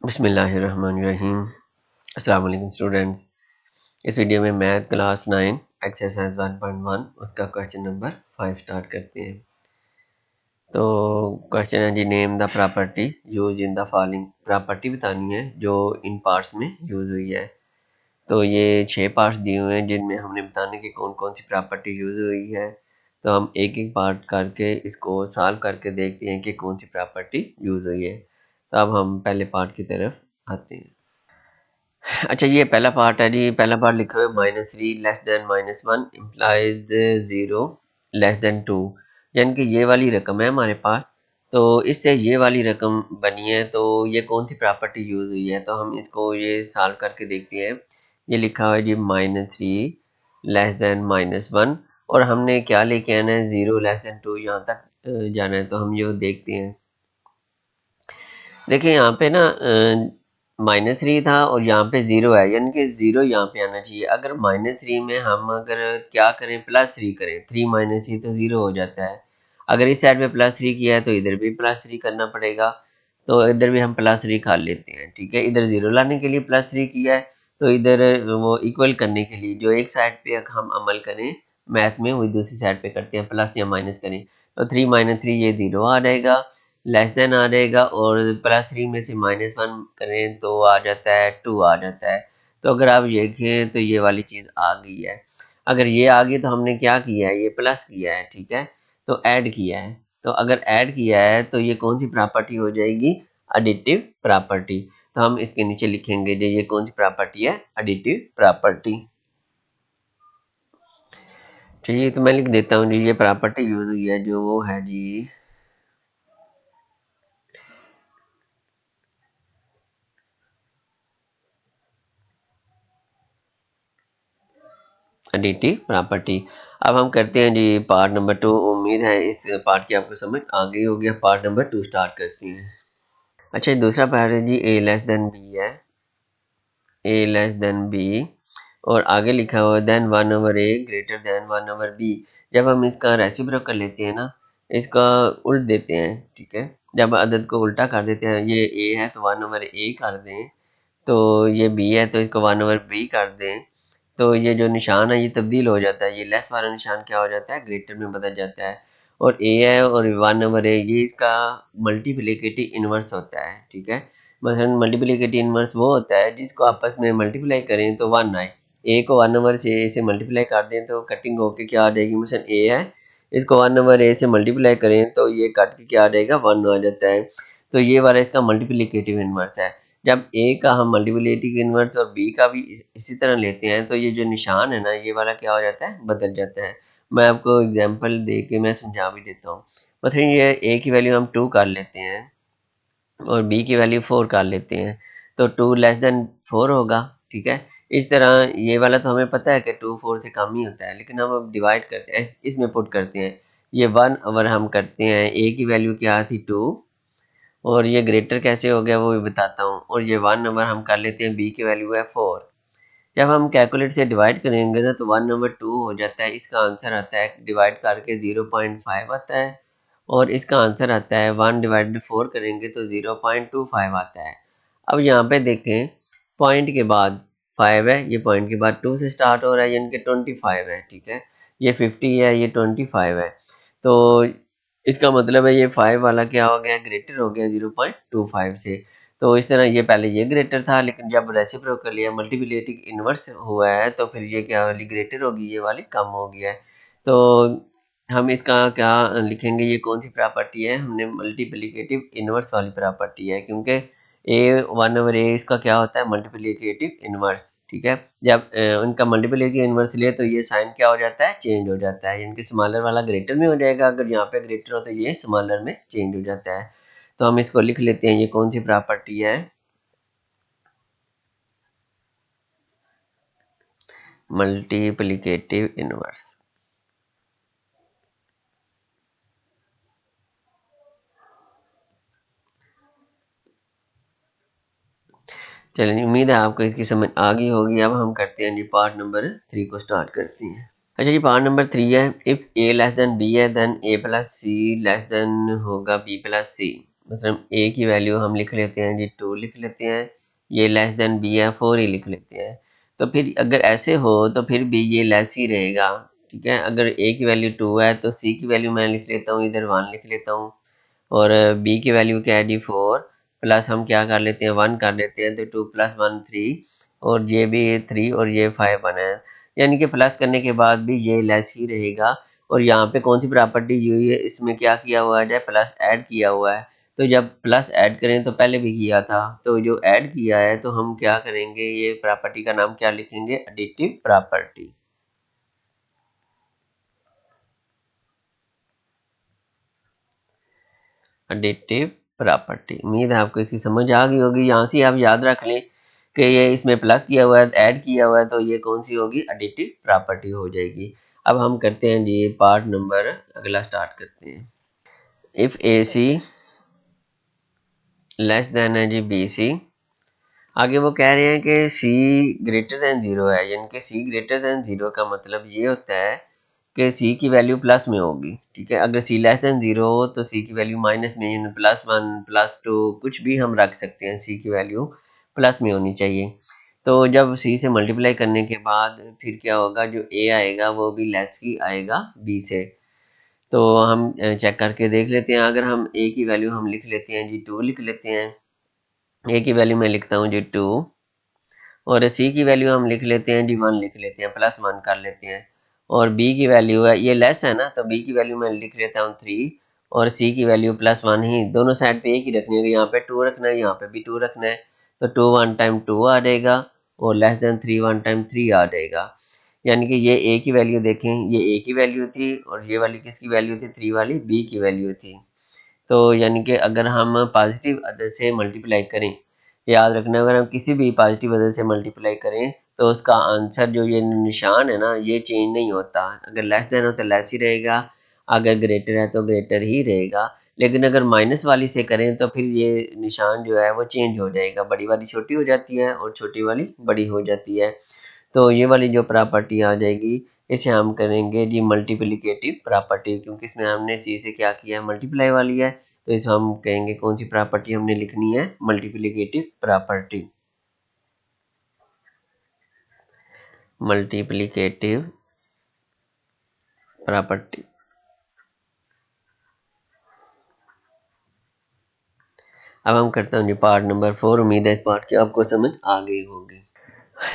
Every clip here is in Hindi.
बिस्मिल्लाहिर्रहमानिर्रहीम। अस्सलाम वालेकुम स्टूडेंट्स। इस वीडियो में मैथ क्लास 9 एक्सरसाइज 1.1 उसका क्वेश्चन नंबर 5 स्टार्ट करते हैं। तो क्वेश्चन है जी, name the property use in the following. Property बतानी है जो इन पार्ट्स में यूज़ हुई है। तो ये 6 पार्ट्स दिए हुए हैं जिनमें हमने बताने की कौन कौन सी प्रॉपर्टी यूज़ हुई है। तो हम एक एक पार्ट करके इसको सॉल्व करके देखते हैं कि कौन सी प्रॉपर्टी यूज़ हुई है। तो अब हम पहले पार्ट की तरफ आते हैं। अच्छा, ये पहला पार्ट है जी। पहला पार्ट लिखा हुआ है -3 less than -1 implies 0 less than 2, यानी कि ये वाली रकम है हमारे पास। तो इससे ये वाली रकम बनी है, तो ये कौन सी प्रॉपर्टी यूज़ हुई है। तो हम इसको ये सॉल्व करके देखते हैं। ये लिखा हुआ है जी -3 लेस देन -1, और हमने क्या लेके आना है, 0 लेस देन 2 यहाँ तक जाना है। तो हम ये देखते हैं। देखिए यहाँ पे ना -3 था और यहाँ पे 0 है, यानी कि 0 यहाँ पे आना चाहिए। अगर -3 में हम अगर क्या करें, +3 करें, 3 - 3 तो 0 हो जाता है। अगर इस साइड पे +3 किया है तो इधर भी +3 करना पड़ेगा। तो इधर भी हम +3 कर लेते हैं, ठीक है। इधर 0 लाने के लिए +3 किया है, तो इधर वो इक्वल करने के लिए जो एक साइड पे हम अमल करें मैथ में, वही दूसरी साइड पे करते हैं, प्लस या माइनस करें। तो 3 - 3 ये 0 आ जाएगा, लेस देन आ जाएगा, और +3 में से -1 करें तो आ जाता है 2 आ जाता है। तो अगर आप देखें तो ये वाली चीज़ आ गई है। अगर ये आ गई तो हमने क्या किया है, ये प्लस किया है, ठीक है। तो ऐड किया है। तो अगर ऐड किया है तो ये कौन सी प्रॉपर्टी हो जाएगी, एडिटिव प्रॉपर्टी। तो हम इसके नीचे लिखेंगे जो ये कौन सी प्रॉपर्टी है, एडिटिव प्रॉपर्टी। ठीक, तो मैं लिख देता हूँ जी, ये प्रॉपर्टी यूज हुई है जो वो है जी एडिटिव प्रॉपर्टी। अब हम करते हैं जी पार्ट नंबर 2। उम्मीद है इस पार्ट की आपको समझ आ गई होगी। अब पार्ट नंबर 2 स्टार्ट करते हैं। अच्छा, दूसरा पार्ट है जी, ए लेस देन बी है, ए लेस देन बी, और आगे लिखा हुआ है then 1/a greater than 1/b। जब हम इसका रेसिप्रोकल लेते हैं ना, इसका उल्ट देते हैं, ठीक है। जब अदद को उल्टा कर देते हैं, ये a है तो 1/a कर दें, तो ये b है तो इसको 1/b कर दें। तो ये जो निशान है ये तब्दील हो जाता है, ये लेस वाला निशान क्या हो जाता है, ग्रेटर में बदल जाता है। और a है और 1/a ये इसका मल्टीप्लिकेटिव इन्वर्स होता है, ठीक है। मसलन मल्टीप्लिकेटिव इन्वर्स वो होता है जिसको आपस में मल्टीप्लाई करें तो 1 आए। a को 1/a से मल्टीप्लाई कर दें तो कटिंग होके क्या आ जाएगी, मसलन a है, इसको 1/a से मल्टीप्लाई करें तो ये कट के क्या आ जाएगा, 1 आ जाता है। तो ये वाला इसका मल्टीप्लिकेटिव इन्वर्स है। जब a का हम मल्टीप्लिकेटिव इन्वर्स और b का भी इसी तरह लेते हैं तो ये जो निशान है ना, ये वाला क्या हो जाता है, बदल जाता है। मैं आपको एग्जांपल दे के मैं समझा भी देता हूँ। मतलब ये a की वैल्यू हम 2 कर लेते हैं और b की वैल्यू 4 कर लेते हैं, तो 2 लेस देन 4 होगा, ठीक है। इस तरह ये वाला तो हमें पता है कि 2 4 से कम ही होता है, लेकिन हम अब डिवाइड करते हैं, इसमें पुट करते हैं। ये 1/, हम करते हैं, a की वैल्यू क्या थी 2, और ये ग्रेटर कैसे हो गया वो भी बताता हूँ। और ये 1/, हम कर लेते हैं, b की वैल्यू है 4। जब हम कैलकुलेट से डिवाइड करेंगे ना तो 1/2 हो जाता है। इसका आंसर आता है डिवाइड करके 0.5 आता है, और इसका आंसर आता है 1/4 करेंगे तो 0.25 आता है। अब यहाँ पे देखें, पॉइंट के बाद 5 है, ये पॉइंट के बाद 2 से स्टार्ट हो रहा है, यानी कि 25 है, ठीक है। ये 50 है, ये 25 है। तो इसका मतलब है ये 5 वाला क्या हो गया, ग्रेटर हो गया 0.25 से। तो इस तरह ये पहले ये ग्रेटर था, लेकिन जब रेसिप्रोकल या मल्टीप्लिकेटिव इन्वर्स हुआ है तो फिर ये क्या वाली ग्रेटर होगी, ये वाली कम हो गया है। तो हम इसका क्या लिखेंगे, ये कौन सी प्रॉपर्टी है, हमने मल्टीप्लिकेटिव इन्वर्स वाली प्रॉपर्टी है, क्योंकि a 1/a इसका क्या होता है, मल्टीप्लिकेटिव इन्वर्स, ठीक है। जब उनका मल्टीप्लिकेटिव इन्वर्स ले तो ये साइन क्या हो जाता है, चेंज हो जाता है, यानी कि स्मॉलर वाला ग्रेटर में हो जाएगा, अगर यहाँ पे ग्रेटर हो तो ये स्मॉलर में चेंज हो जाता है। तो हम इसको लिख लेते हैं, ये कौन सी प्रॉपर्टी है, मल्टीप्लिकेटिव इन्वर्स। चलिए, उम्मीद है आपको इसकी समझ आ गई होगी। अब हम करते हैं जी पार्ट नंबर 3 को स्टार्ट करते हैं। अच्छा जी, पार्ट नंबर 3 है, if a less than b है then a plus C less than होगा b प्लस सी। मतलब ए की वैल्यू हम लिख लेते हैं जी 2 लिख लेते हैं, ये लेस देन बी है 4 ही लिख लेते हैं। तो फिर अगर ऐसे हो तो फिर भी ये लेस ही रहेगा, ठीक है। अगर ए की वैल्यू 2 है तो सी की वैल्यू मैं लिख लेता हूँ, इधर 1 लिख लेता हूँ, और बी की वैल्यू क्या है जी 4, प्लस हम क्या कर लेते हैं 1 कर लेते हैं, तो 2 + 1 3, और ये भी 3 और ये 5 बना है, यानी कि प्लस करने के बाद भी ये लेस ही रहेगा। और यहाँ पे कौन सी प्रॉपर्टी हुई है, इसमें क्या किया हुआ है, प्लस ऐड किया हुआ है। तो जब प्लस ऐड करें तो पहले भी किया था, तो जो ऐड किया है तो हम क्या करेंगे, ये प्रॉपर्टी का नाम क्या लिखेंगे, एडिटिव प्रॉपर्टी। Additive property. उम्मीद है आपको इसकी समझ आ गई होगी। यहाँ से आप याद रख लें कि ये इसमें प्लस किया हुआ है, ऐड किया हुआ है, तो ये कौन सी होगी, एडिटिव प्रॉपर्टी हो जाएगी। अब हम करते हैं जी पार्ट नंबर अगला स्टार्ट करते हैं। If A C less than है जी बी सी। आगे वो कह रहे हैं कि सी ग्रेटर देन जीरो है, यानी कि सी ग्रेटर देन जीरो का मतलब ये होता है कि सी की वैल्यू प्लस में होगी, ठीक है। अगर सी लेस देन जीरो हो तो सी की वैल्यू माइनस में, +1 +2 कुछ भी हम रख सकते हैं, सी की वैल्यू प्लस में होनी चाहिए। तो जब सी से मल्टीप्लाई करने के बाद फिर क्या होगा, जो ए आएगा वो भी लेस ही आएगा बी से। तो हम चेक करके देख लेते हैं। अगर हम ए की वैल्यू हम लिख लेते हैं जी 2 लिख लेते हैं, ए की वैल्यू मैं लिखता हूँ जी 2, और सी की वैल्यू हम लिख लेते हैं जी 1 लिख लेते हैं, +1 कर लेते हैं। और बी की वैल्यू है, ये लेस है ना, तो बी की वैल्यू मैं लिख लेता हूँ 3, और सी की वैल्यू +1 ही, दोनों साइड पे एक ही रखनी है, यहाँ पे 2 रखना है, यहाँ पे भी 2 रखना है। तो 2 1 टाइम 2 आ जाएगा, और लेस देन 3 1 टाइम 3 आ जाएगा। यानी कि ये ए की वैल्यू देखें, ये ए की वैल्यू थी, और ये वाली किसकी वैल्यू थी, 3 वाली बी की वैल्यू थी। तो यानी कि अगर हम पॉजिटिव अदर से मल्टीप्लाई करें, याद रखना अगर हम किसी भी पॉजिटिव अदर से मल्टीप्लाई करें तो उसका आंसर जो ये निशान है ना, ये चेंज नहीं होता। अगर लेस देन हो तो लेस ही रहेगा, अगर ग्रेटर है तो ग्रेटर ही रहेगा। लेकिन अगर माइनस वाली से करें तो फिर ये निशान जो है वो चेंज हो जाएगा, बड़ी वाली छोटी हो जाती है और छोटी वाली बड़ी हो जाती है। तो ये वाली जो प्रॉपर्टी आ जाएगी, इसे हम करेंगे जी मल्टीप्लिकेटिव प्रॉपर्टी, क्योंकि इसमें हमने सी से क्या किया है, मल्टीप्लाई वाली है। तो इसे हम कहेंगे कौन सी प्रॉपर्टी हमने लिखनी है, मल्टीप्लिकेटिव प्रॉपर्टी। Multiplicative property. अब हम करते हैं जी पार्ट नंबर 4। उम्मीद है इस पार्ट की आपको समझ आ गई होगी।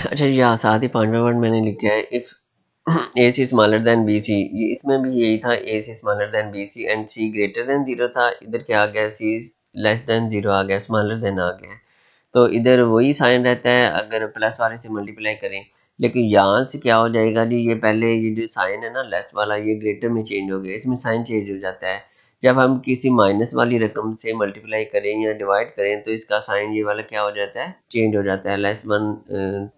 अच्छा जी, यहाँ साथ ही 5वां वर्ड मैंने लिखा है, if A C smaller than B C. ये इसमें भी यही था, A C smaller than B C and C greater than zero था। इधर क्या आ गया, सी लेस देन जीरो आ गया, स्मॉलर देन आ गया। तो इधर वही साइन रहता है अगर प्लस वाले से मल्टीप्लाई करें। लेकिन यहाँ से क्या हो जाएगा जी, ये पहले ये जो साइन है ना लेस वाला, ये ग्रेटर में चेंज हो गया, इसमें साइन चेंज हो जाता है। जब हम किसी माइनस वाली रकम से मल्टीप्लाई करें या डिवाइड करें तो इसका साइन ये वाला क्या हो जाता है, चेंज हो जाता है। लेस वन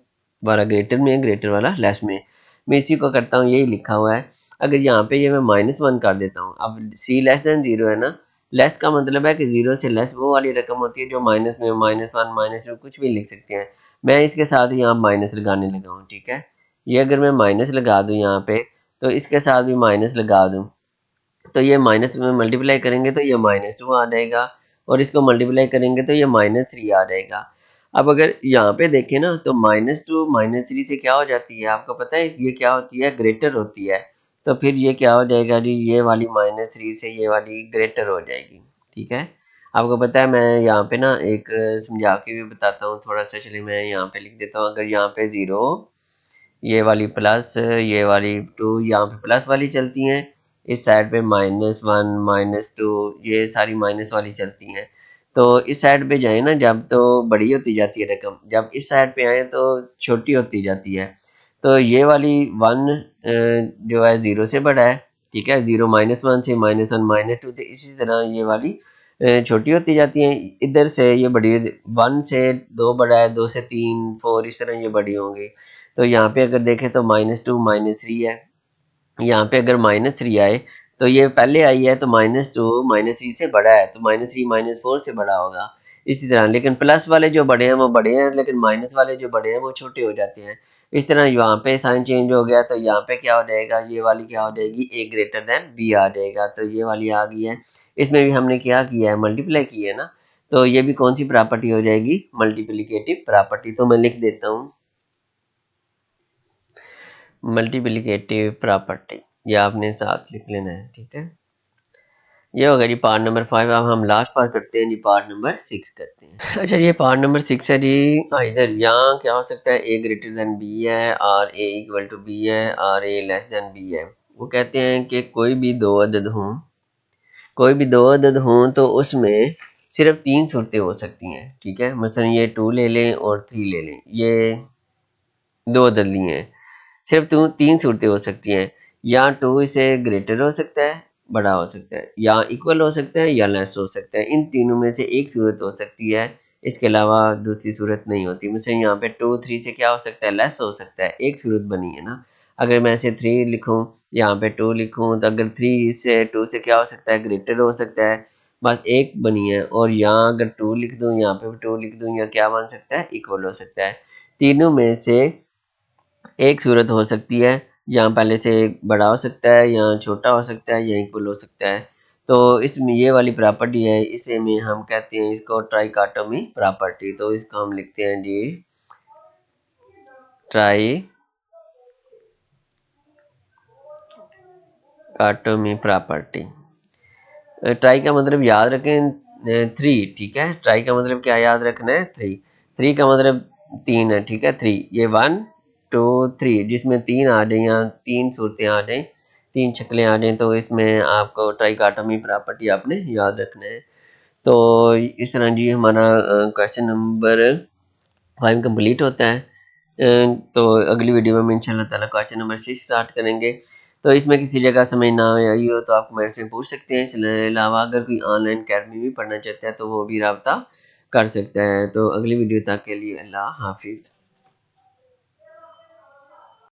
वाला ग्रेटर में, ग्रेटर वाला लेस में। मैं इसी को करता हूँ, यही लिखा हुआ है। अगर यहाँ पे ये मैं -1 कर देता हूँ, अब सी लेस देन जीरो है ना, लेस का मतलब है कि जीरो से लेस वो वाली रकम होती है जो माइनस में, -1 -2 कुछ भी लिख सकते हैं। मैं इसके साथ यहाँ माइनस लगाने लगा हूँ, ठीक है। ये अगर मैं माइनस लगा दूँ यहाँ पे, तो इसके साथ भी माइनस लगा दूँ, तो ये माइनस में मल्टीप्लाई करेंगे तो ये -2 आ जाएगा, और इसको मल्टीप्लाई करेंगे तो ये -3 आ जाएगा। अब अगर यहाँ पे देखें ना तो -2 -3 से क्या हो जाती है, आपको पता है ये क्या होती है, ग्रेटर होती है। तो फिर ये क्या हो जाएगा जी, ये वाली -3 से ये वाली ग्रेटर हो जाएगी, ठीक है। आपको पता है, मैं यहाँ पे ना एक समझा के भी बताता हूँ थोड़ा सा, चलिए मैं यहाँ पे लिख देता हूँ। अगर यहाँ पे 0, ये वाली प्लस, ये वाली 2, यहाँ पे प्लस वाली चलती हैं, इस साइड पे -1 -2 ये सारी माइनस वाली चलती हैं। तो इस साइड पे जाए ना जब, तो बड़ी होती जाती है रकम, जब इस साइड पे आए तो छोटी होती जाती है। तो ये वाली 1 जो है 0 से बड़ा है, ठीक है। 0 -1 से, -1 -2 थे, इसी तरह ये वाली छोटी होती जाती हैं। इधर से ये बड़ी, 1 से 2 बड़ा है, 2 से 3 4 इस तरह ये बड़ी होंगी। तो यहाँ पे अगर देखें तो -2 -3 है, यहाँ पे अगर -3 आए तो ये पहले आई है, तो -2 -3 से बड़ा है, तो -3 -4 से बड़ा होगा। इसी तरह लेकिन प्लस वाले जो बड़े हैं वो बड़े हैं, लेकिन माइनस वाले जो बड़े हैं वो छोटे हो जाते हैं। इस तरह यहाँ पे साइन चेंज हो गया, तो यहाँ पे क्या हो जाएगा, ये वाली क्या हो जाएगी, ए ग्रेटर देन बी आ जाएगा। तो ये वाली आ गई है, इसमें भी हमने क्या किया है, मल्टीप्लाई किया है ना, तो ये भी कौन सी प्रॉपर्टी हो जाएगी, मल्टीप्लिकेटिव प्रॉपर्टी। तो मैं लिख देता हूँ मल्टीप्लिकेटिव प्रॉपर्टी, ये आपने साथ लिख लेना है, ठीक है। ये होगा जी पार्ट नंबर 5। अब हम लास्ट पार्ट करते हैं जी, पार्ट नंबर 6 करते हैं। अच्छा ये पार्ट नंबर 6 है जी, इधर यहाँ क्या हो सकता है, ए ग्रेटर देन बी है और ए इक्वल टू बी है और ए लेस देन बी है। वो कहते हैं कि कोई भी दो अदद हों तो उसमें सिर्फ 3 सूरतें हो सकती हैं, ठीक है। मसलन ये 2 ले लें और 3 ले लें, ये दो अदद लिए हैं, सिर्फ 3 सूरतें हो सकती हैं, या 2 इससे ग्रेटर हो सकता है, बड़ा हो सकता है, या इक्वल हो सकता है, या लेस हो सकता है। इन तीनों में से एक सूरत हो सकती है, इसके अलावा दूसरी सूरत नहीं होती। मुझसे यहाँ पे 2 3 से क्या हो सकता है, लेस हो सकता है, एक सूरत बनी है ना। अगर मैं ऐसे 3 लिखूँ, यहाँ पे 2 लिखूँ, तो अगर 3 से 2 से क्या हो सकता है, ग्रेटर हो सकता है, बस एक बनी है। और यहाँ अगर 2 लिख दूँ, यहाँ पे भी 2 लिख दूँ, या क्या बन सकता है, इक्वल हो सकता है। तीनों में से एक सूरत हो सकती है, यहाँ पहले से बड़ा हो सकता है, या छोटा हो सकता है, या इक्वल हो सकता है। तो इसमें ये वाली प्रॉपर्टी है, इसे में हम कहते हैं इसको ट्राइकोटोमी प्रॉपर्टी। तो इसको हम लिखते हैं जी ट्राइकोटोमी प्रॉपर्टी। ट्राई का मतलब याद रखें 3, ठीक है। ट्राई का मतलब क्या याद रखना है, 3। 3 का मतलब 3 है, ठीक है। 3 ये 1 2 3, जिसमें 3 आ जाए या 3 सूरतें आ जाएं, 3 शक्लें आ जाएं, तो इसमें आपको ट्राइकोटोमी प्रॉपर्टी आपने याद रखना है। तो इस तरह जी हमारा क्वेश्चन नंबर 5 कंप्लीट होता है। तो अगली वीडियो में हम इंशाल्लाह ताला क्वेश्चन नंबर 6 स्टार्ट करेंगे। तो इसमें किसी जगह समझ ना आई हो तो आप कमेंट से पूछ सकते हैं। इसके अलावा अगर कोई ऑनलाइन अकेडमी भी पढ़ना चाहता है तो वो भी रब्ता कर सकता है। तो अगली वीडियो तक के लिए अल्लाह हाफिज़।